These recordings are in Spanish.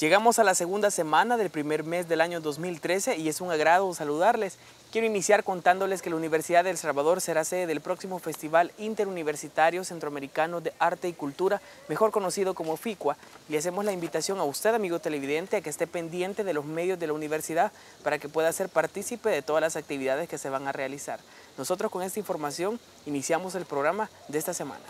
Llegamos a la segunda semana del primer mes del año 2013 y es un agrado saludarles. Quiero iniciar contándoles que la Universidad de El Salvador será sede del próximo Festival Interuniversitario Centroamericano de Arte y Cultura, mejor conocido como FICUA, y hacemos la invitación a usted, amigo televidente, a que esté pendiente de los medios de la universidad para que pueda ser partícipe de todas las actividades que se van a realizar. Nosotros con esta información iniciamos el programa de esta semana.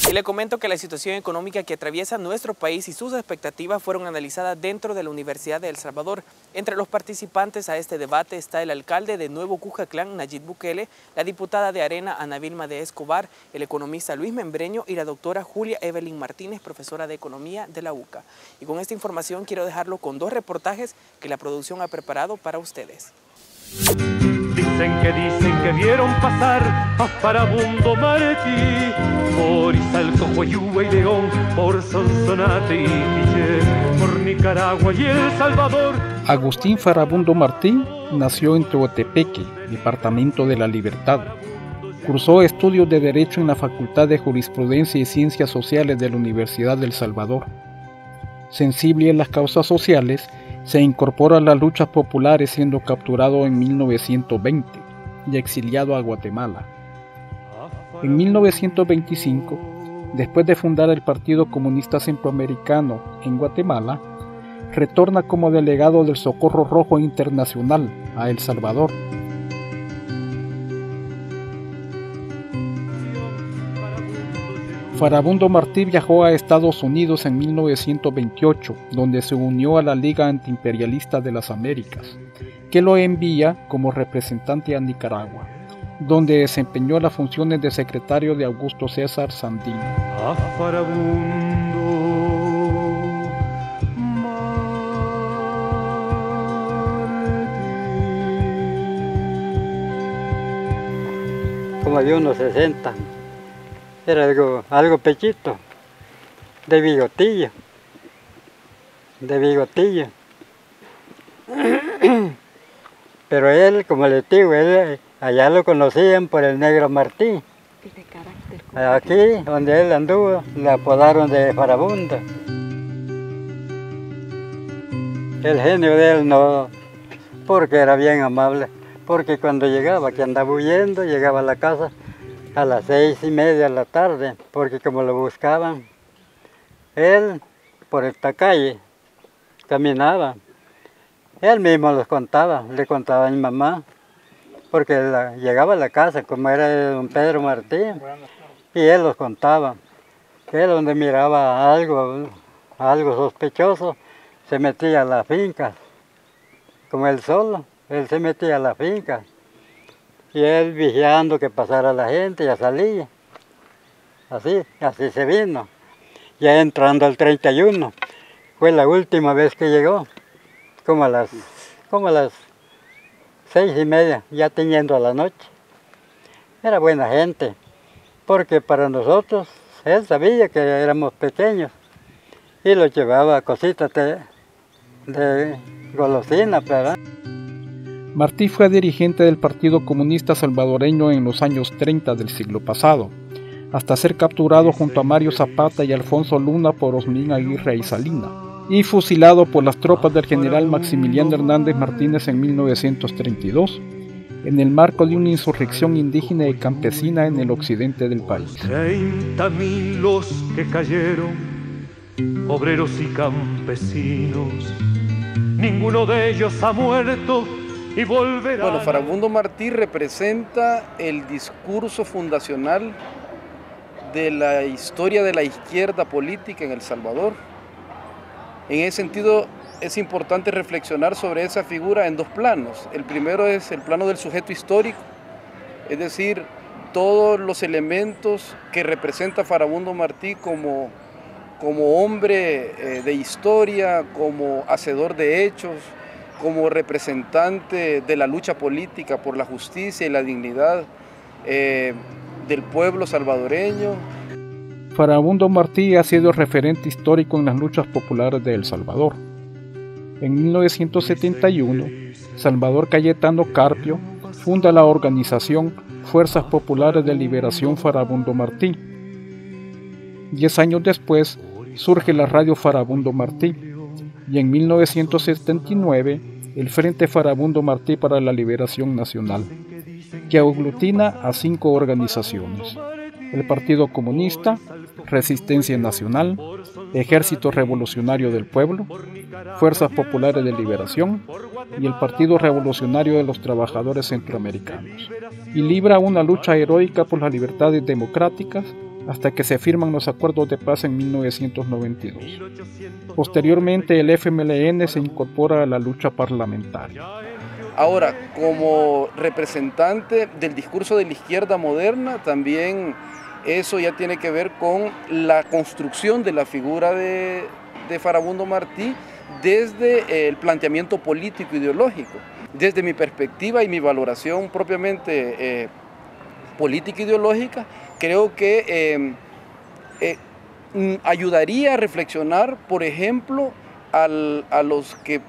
Y le comento que la situación económica que atraviesa nuestro país y sus expectativas fueron analizadas dentro de la Universidad de El Salvador. Entre los participantes a este debate está el alcalde de Nuevo Cuscatlán, Nayib Bukele, la diputada de Arena, Ana Vilma de Escobar, el economista Luis Membreño y la doctora Julia Evelyn Martínez, profesora de Economía de la UCA. Y con esta información quiero dejarlo con dos reportajes que la producción ha preparado para ustedes. Dicen que vieron pasar a Farabundo Martí por Izalco, Huayúa y León, por Sonsonate y Piché, por Nicaragua y El Salvador. Agustín Farabundo Martí nació en Teotepeque, departamento de La Libertad. Cursó estudios de Derecho en la Facultad de Jurisprudencia y Ciencias Sociales de la Universidad de El Salvador. Sensible en las causas sociales, se incorpora a las luchas populares siendo capturado en 1920 y exiliado a Guatemala. En 1925, después de fundar el Partido Comunista Centroamericano en Guatemala, retorna como delegado del Socorro Rojo Internacional a El Salvador. Farabundo Martí viajó a Estados Unidos en 1928, donde se unió a la Liga Antiimperialista de las Américas, que lo envía como representante a Nicaragua, donde desempeñó las funciones de secretario de Augusto César Sandino. Como de unos 60. Era algo pechito, de bigotillo. Pero él, como les digo, él allá lo conocían por el Negro Martí. Aquí, donde él anduvo, le apodaron de Farabundo. El genio de él no, porque era bien amable, porque cuando llegaba, que andaba huyendo, llegaba a la casa a las 6:30 de la tarde, porque como lo buscaban, él por esta calle caminaba. Él mismo los contaba, le contaba a mi mamá, porque llegaba a la casa, como era de don Pedro Martín, y él los contaba. Él donde miraba algo sospechoso, se metía a las fincas, como él solo, él se metía a las fincas. Y él vigiando que pasara la gente, ya salía. Así se vino. Ya entrando al 31, fue la última vez que llegó, como a las 6:30, ya teniendo a la noche. Era buena gente, porque para nosotros, él sabía que éramos pequeños, y lo llevaba cositas de golosina, ¿verdad? Martí fue dirigente del Partido Comunista Salvadoreño en los años 30 del siglo pasado, hasta ser capturado junto a Mario Zapata y Alfonso Luna por Osmín Aguirre y Salina, y fusilado por las tropas del general Maximiliano Hernández Martínez en 1932, en el marco de una insurrección indígena y campesina en el occidente del país. 30.000 los que cayeron, obreros y campesinos, ninguno de ellos ha muerto. Bueno, Farabundo Martí representa el discurso fundacional de la historia de la izquierda política en El Salvador. En ese sentido, es importante reflexionar sobre esa figura en dos planos. El primero es el plano del sujeto histórico, es decir, todos los elementos que representa Farabundo Martí como hombre de historia, como hacedor de hechos, como representante de la lucha política por la justicia y la dignidad del pueblo salvadoreño. Farabundo Martí ha sido referente histórico en las luchas populares de El Salvador. En 1971, Salvador Cayetano Carpio funda la organización Fuerzas Populares de Liberación Farabundo Martí. 10 años después, surge la radio Farabundo Martí, y en 1979 el Frente Farabundo Martí para la Liberación Nacional, que aglutina a 5 organizaciones: el Partido Comunista, Resistencia Nacional, Ejército Revolucionario del Pueblo, Fuerzas Populares de Liberación y el Partido Revolucionario de los Trabajadores Centroamericanos, y libra una lucha heroica por las libertades democráticas hasta que se firman los acuerdos de paz en 1992. Posteriormente, el FMLN se incorpora a la lucha parlamentaria. Ahora, como representante del discurso de la izquierda moderna, también eso ya tiene que ver con la construcción de la figura de Farabundo Martí desde el planteamiento político ideológico. Desde mi perspectiva y mi valoración propiamente política ideológica, creo que ayudaría a reflexionar, por ejemplo, a los que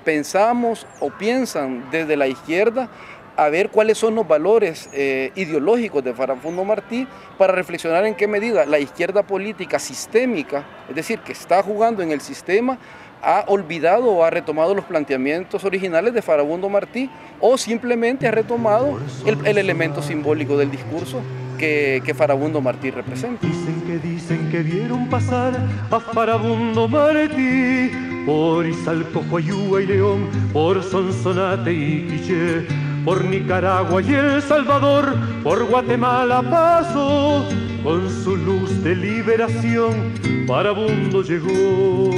pensamos o piensan desde la izquierda, a ver cuáles son los valores ideológicos de Farabundo Martí, para reflexionar en qué medida la izquierda política sistémica, es decir, que está jugando en el sistema, ha olvidado o ha retomado los planteamientos originales de Farabundo Martí, o simplemente ha retomado el elemento simbólico del discurso que Farabundo Martí representa. Dicen que vieron pasar a Farabundo Martí por Izalco, Huayúa y León, por Sonsonate y Quiché, por Nicaragua y El Salvador, por Guatemala pasó, con su luz de liberación Farabundo llegó.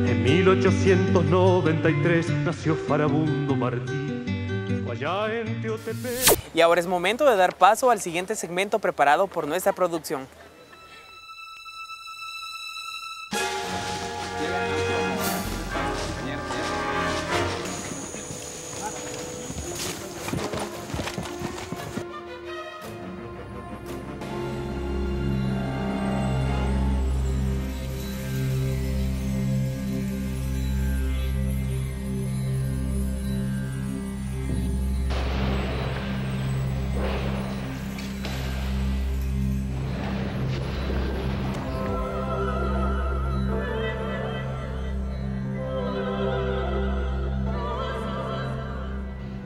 En 1893 nació Farabundo Martí. Y ahora es momento de dar paso al siguiente segmento preparado por nuestra producción.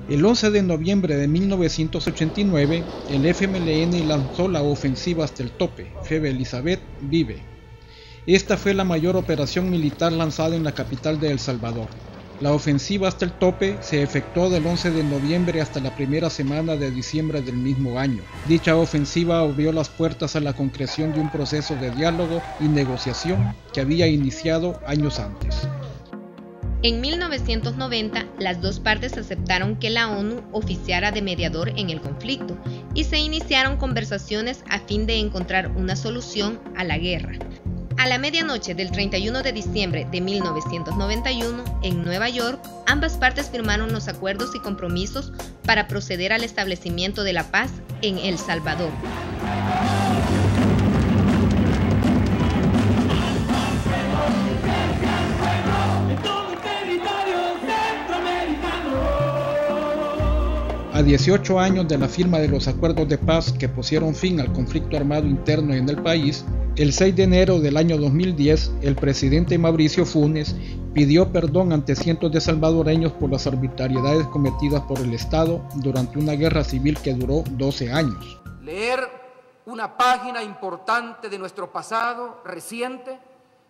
El 11 de noviembre de 1989, el FMLN lanzó la ofensiva hasta el tope, Febe Elizabeth vive. Esta fue la mayor operación militar lanzada en la capital de El Salvador. La ofensiva hasta el tope se efectuó del 11 de noviembre hasta la primera semana de diciembre del mismo año. Dicha ofensiva abrió las puertas a la concreción de un proceso de diálogo y negociación que había iniciado años antes. En 1990, las dos partes aceptaron que la ONU oficiara de mediador en el conflicto y se iniciaron conversaciones a fin de encontrar una solución a la guerra. A la medianoche del 31 de diciembre de 1991, en Nueva York, ambas partes firmaron los acuerdos y compromisos para proceder al establecimiento de la paz en El Salvador. A 18 años de la firma de los acuerdos de paz que pusieron fin al conflicto armado interno en el país, el 6 de enero del año 2010, el presidente Mauricio Funes pidió perdón ante cientos de salvadoreños por las arbitrariedades cometidas por el Estado durante una guerra civil que duró 12 años. Leer una página importante de nuestro pasado reciente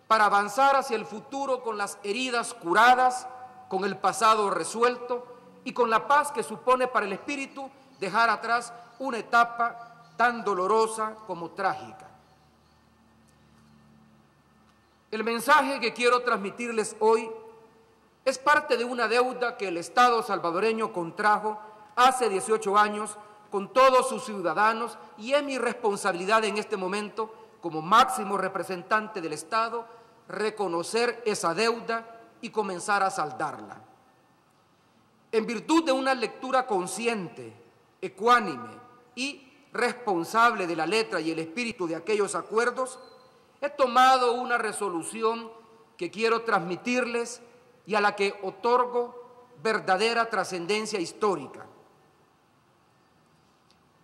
para avanzar hacia el futuro con las heridas curadas, con el pasado resuelto, y con la paz que supone para el espíritu dejar atrás una etapa tan dolorosa como trágica. El mensaje que quiero transmitirles hoy es parte de una deuda que el Estado salvadoreño contrajo hace 18 años con todos sus ciudadanos, y es mi responsabilidad en este momento, como máximo representante del Estado, reconocer esa deuda y comenzar a saldarla. En virtud de una lectura consciente, ecuánime y responsable de la letra y el espíritu de aquellos acuerdos, he tomado una resolución que quiero transmitirles y a la que otorgo verdadera trascendencia histórica.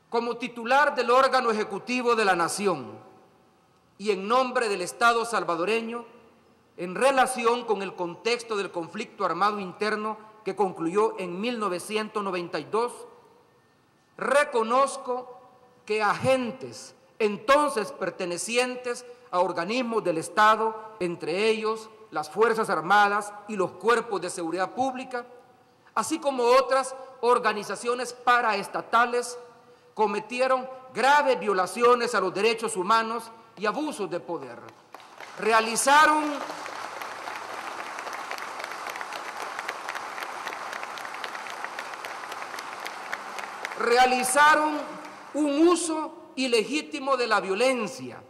Como titular del órgano ejecutivo de la Nación y en nombre del Estado salvadoreño, en relación con el contexto del conflicto armado interno que concluyó en 1992, reconozco que agentes entonces pertenecientes a organismos del Estado, entre ellos las Fuerzas Armadas y los cuerpos de seguridad pública, así como otras organizaciones paraestatales, cometieron graves violaciones a los derechos humanos y abusos de poder. Realizaron un uso ilegítimo de la violencia,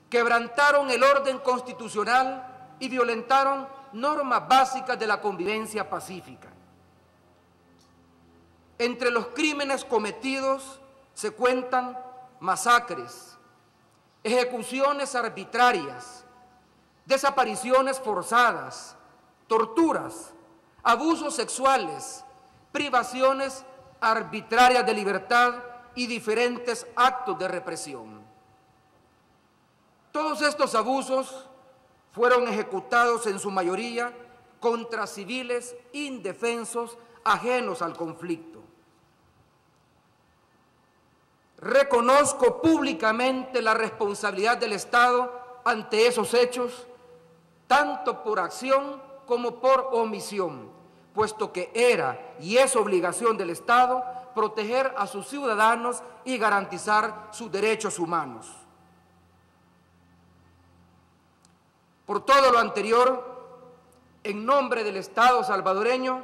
quebrantaron el orden constitucional y violentaron normas básicas de la convivencia pacífica. Entre los crímenes cometidos se cuentan masacres, ejecuciones arbitrarias, desapariciones forzadas, torturas, abusos sexuales, privaciones arbitrarias de libertad y diferentes actos de represión. Todos estos abusos fueron ejecutados en su mayoría contra civiles indefensos ajenos al conflicto. Reconozco públicamente la responsabilidad del Estado ante esos hechos, tanto por acción como por omisión, puesto que era y es obligación del Estado proteger a sus ciudadanos y garantizar sus derechos humanos. Por todo lo anterior, en nombre del Estado salvadoreño,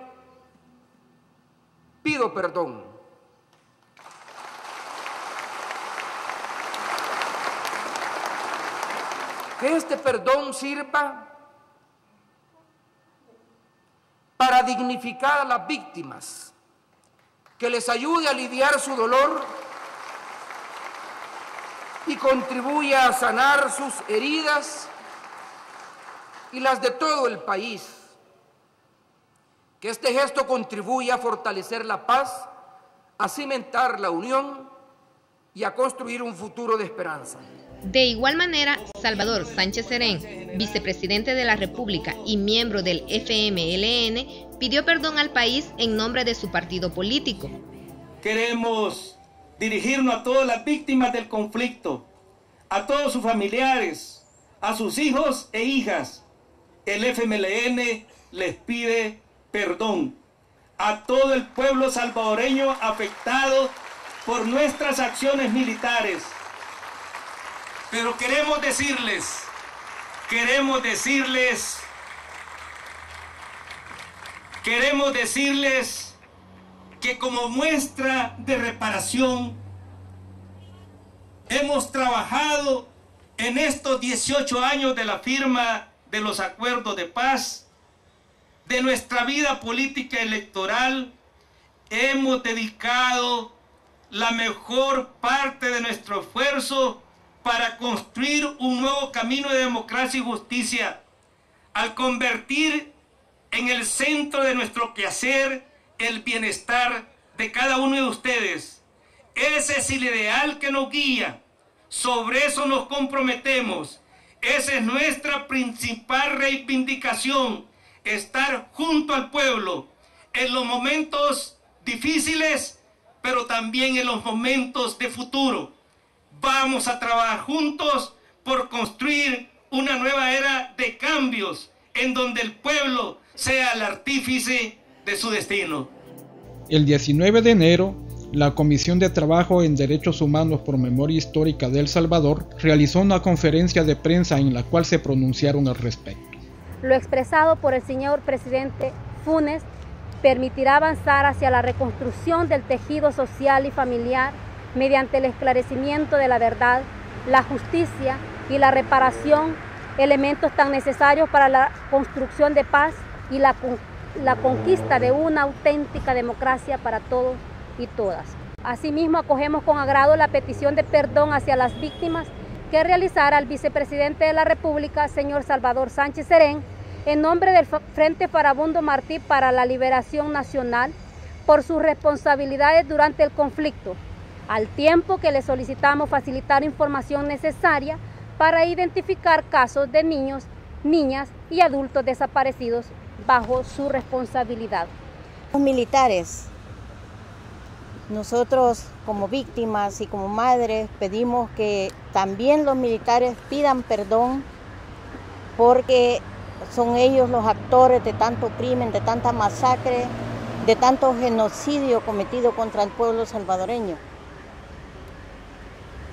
pido perdón. Que este perdón sirva para dignificar a las víctimas, que les ayude a aliviar su dolor y contribuya a sanar sus heridas y las de todo el país. Que este gesto contribuya a fortalecer la paz, a cimentar la unión y a construir un futuro de esperanza. De igual manera, Salvador Sánchez Serén, vicepresidente de la República y miembro del FMLN, pidió perdón al país en nombre de su partido político. Queremos dirigirnos a todas las víctimas del conflicto, a todos sus familiares, a sus hijos e hijas. El FMLN les pide perdón a todo el pueblo salvadoreño afectado por nuestras acciones militares. Pero queremos decirles que como muestra de reparación hemos trabajado en estos 18 años de la firma de los acuerdos de paz, de nuestra vida política electoral, hemos dedicado la mejor parte de nuestro esfuerzo para construir un nuevo camino de democracia y justicia, al convertir en el centro de nuestro quehacer el bienestar de cada uno de ustedes. Ese es el ideal que nos guía, sobre eso nos comprometemos, esa es nuestra principal reivindicación, estar junto al pueblo en los momentos difíciles, pero también en los momentos de futuro. Vamos a trabajar juntos por construir una nueva era de cambios en donde el pueblo sea el artífice de su destino. El 19 de enero, la Comisión de Trabajo en Derechos Humanos por Memoria Histórica de El Salvador realizó una conferencia de prensa en la cual se pronunciaron al respecto. Lo expresado por el señor presidente Funes permitirá avanzar hacia la reconstrucción del tejido social y familiar mediante el esclarecimiento de la verdad, la justicia y la reparación, elementos tan necesarios para la construcción de paz y la conquista de una auténtica democracia para todos y todas. Asimismo, acogemos con agrado la petición de perdón hacia las víctimas que realizara el vicepresidente de la República, señor Salvador Sánchez Serén, en nombre del Frente Farabundo Martí para la Liberación Nacional, por sus responsabilidades durante el conflicto, al tiempo que le solicitamos facilitar información necesaria para identificar casos de niños, niñas y adultos desaparecidos bajo su responsabilidad. Los militares, nosotros como víctimas y como madres pedimos que también los militares pidan perdón porque son ellos los actores de tanto crimen, de tanta masacre, de tanto genocidio cometido contra el pueblo salvadoreño.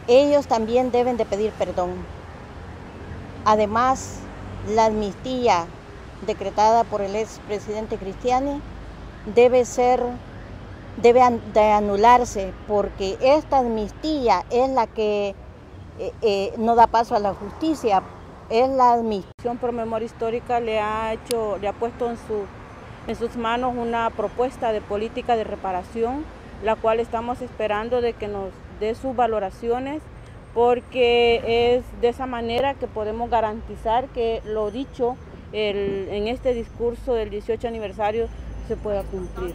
Ellos también deben de pedir perdón. Además, la amnistía decretada por el expresidente Cristiani debe de anularse, porque esta amnistía es la que no da paso a la justicia, es la admisión. Por Memoria Histórica le ha puesto en sus manos una propuesta de política de reparación, la cual estamos esperando de que nos dé sus valoraciones, porque es de esa manera que podemos garantizar que lo dicho en este discurso del 18 aniversario se pueda cumplir.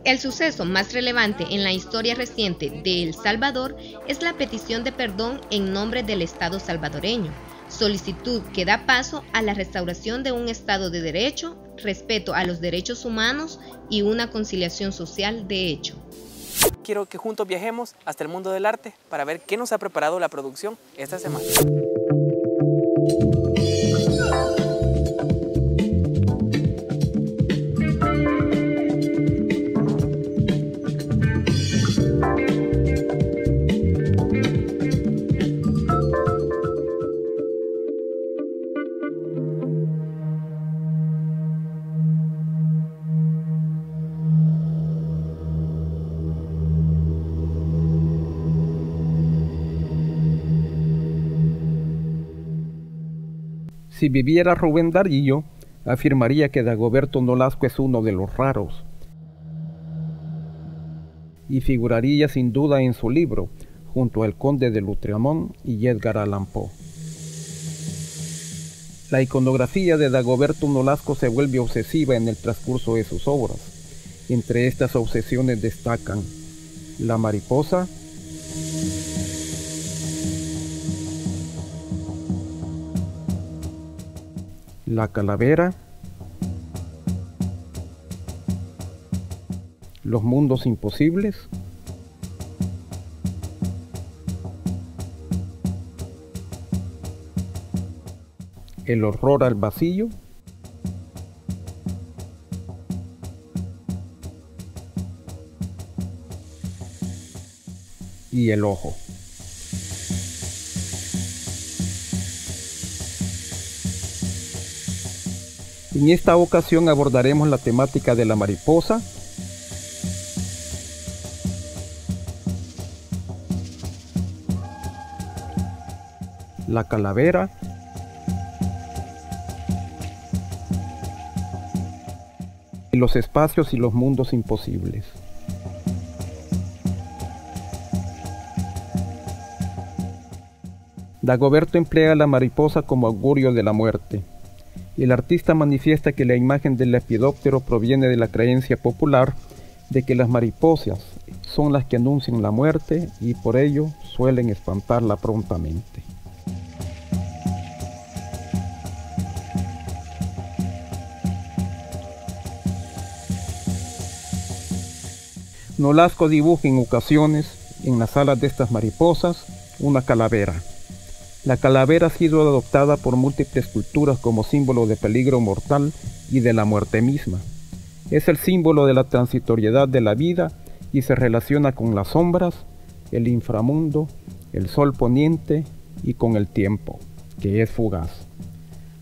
El suceso más relevante en la historia reciente de El Salvador es la petición de perdón en nombre del Estado salvadoreño, solicitud que da paso a la restauración de un Estado de Derecho, respeto a los derechos humanos y una conciliación social de hecho. Quiero que juntos viajemos hasta el mundo del arte para ver qué nos ha preparado la producción esta semana. Si viviera Rubén Darío, afirmaría que Dagoberto Nolasco es uno de los raros, y figuraría sin duda en su libro, junto al Conde de Lautréamont y Edgar Allan Poe. La iconografía de Dagoberto Nolasco se vuelve obsesiva en el transcurso de sus obras. Entre estas obsesiones destacan la mariposa, la calavera, los mundos imposibles, el horror al vacío y el ojo. En esta ocasión abordaremos la temática de la mariposa, la calavera, y los espacios y los mundos imposibles. Dagoberto emplea la mariposa como augurio de la muerte. El artista manifiesta que la imagen del lepidóptero proviene de la creencia popular de que las mariposas son las que anuncian la muerte y por ello suelen espantarla prontamente. Nolasco dibuja en ocasiones, en las alas de estas mariposas, una calavera. La calavera ha sido adoptada por múltiples culturas como símbolo de peligro mortal y de la muerte misma. Es el símbolo de la transitoriedad de la vida y se relaciona con las sombras, el inframundo, el sol poniente y con el tiempo, que es fugaz.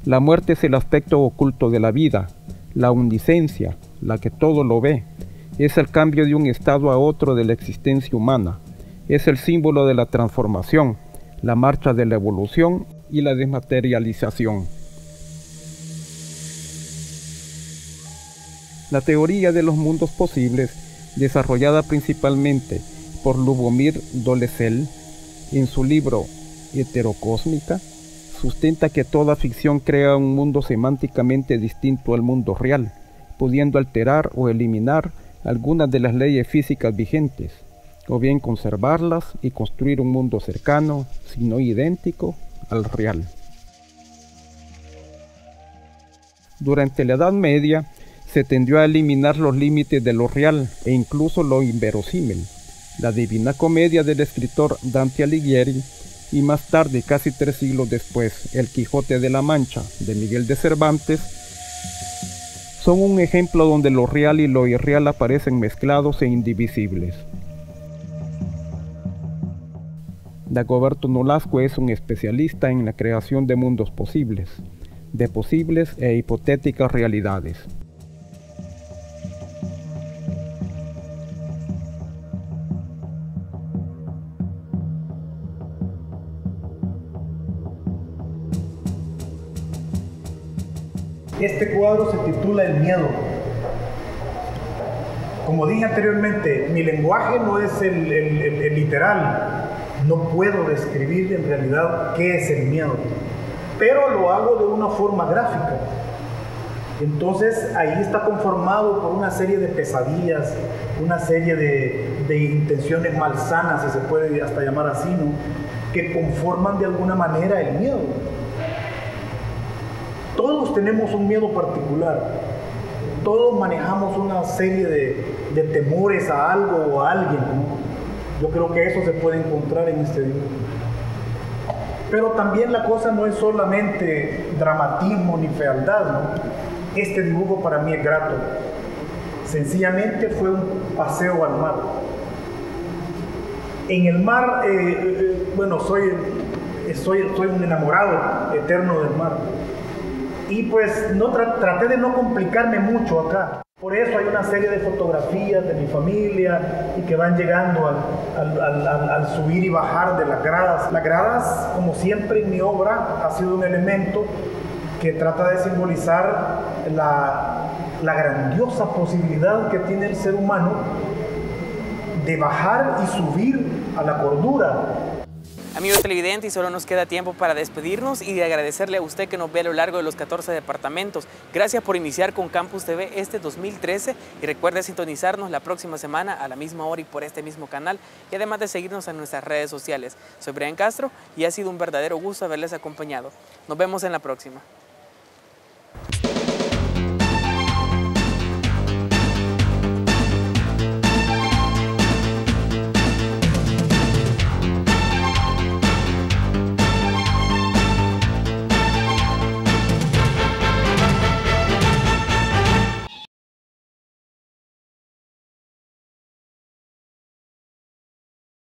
La muerte es el aspecto oculto de la vida, la omnisciencia, la que todo lo ve. Es el cambio de un estado a otro de la existencia humana. Es el símbolo de la transformación, la marcha de la evolución y la desmaterialización. La teoría de los mundos posibles, desarrollada principalmente por Lubomir Dolezal en su libro Heterocósmica, sustenta que toda ficción crea un mundo semánticamente distinto al mundo real, pudiendo alterar o eliminar algunas de las leyes físicas vigentes, o bien conservarlas y construir un mundo cercano, si no idéntico, al real. Durante la Edad Media se tendió a eliminar los límites de lo real e incluso lo inverosímil. La Divina Comedia del escritor Dante Alighieri y más tarde, casi 3 siglos después, El Quijote de la Mancha de Miguel de Cervantes son un ejemplo donde lo real y lo irreal aparecen mezclados e indivisibles. Dagoberto Nolasco es un especialista en la creación de mundos posibles, de posibles e hipotéticas realidades. Este cuadro se titula El miedo. Como dije anteriormente, mi lenguaje no es el literal. No puedo describir en realidad qué es el miedo, pero lo hago de una forma gráfica. Entonces ahí está conformado por una serie de pesadillas, una serie de intenciones malsanas, si se puede hasta llamar así, ¿no?, que conforman de alguna manera el miedo. Todos tenemos un miedo particular, todos manejamos una serie de temores a algo o a alguien, ¿no? Yo creo que eso se puede encontrar en este dibujo. Pero también la cosa no es solamente dramatismo ni fealdad, ¿no? Este dibujo para mí es grato. Sencillamente fue un paseo al mar. En el mar, bueno, soy un enamorado eterno del mar. Y pues traté de no complicarme mucho acá. Por eso hay una serie de fotografías de mi familia y que van llegando al subir y bajar de las gradas. Las gradas, como siempre en mi obra, ha sido un elemento que trata de simbolizar la grandiosa posibilidad que tiene el ser humano de bajar y subir a la cordura. Amigos televidentes, y solo nos queda tiempo para despedirnos y de agradecerle a usted que nos ve a lo largo de los 14 departamentos. Gracias por iniciar con Campus TV este 2013 y recuerde sintonizarnos la próxima semana a la misma hora y por este mismo canal, y además de seguirnos en nuestras redes sociales. Soy Brian Castro y ha sido un verdadero gusto haberles acompañado. Nos vemos en la próxima.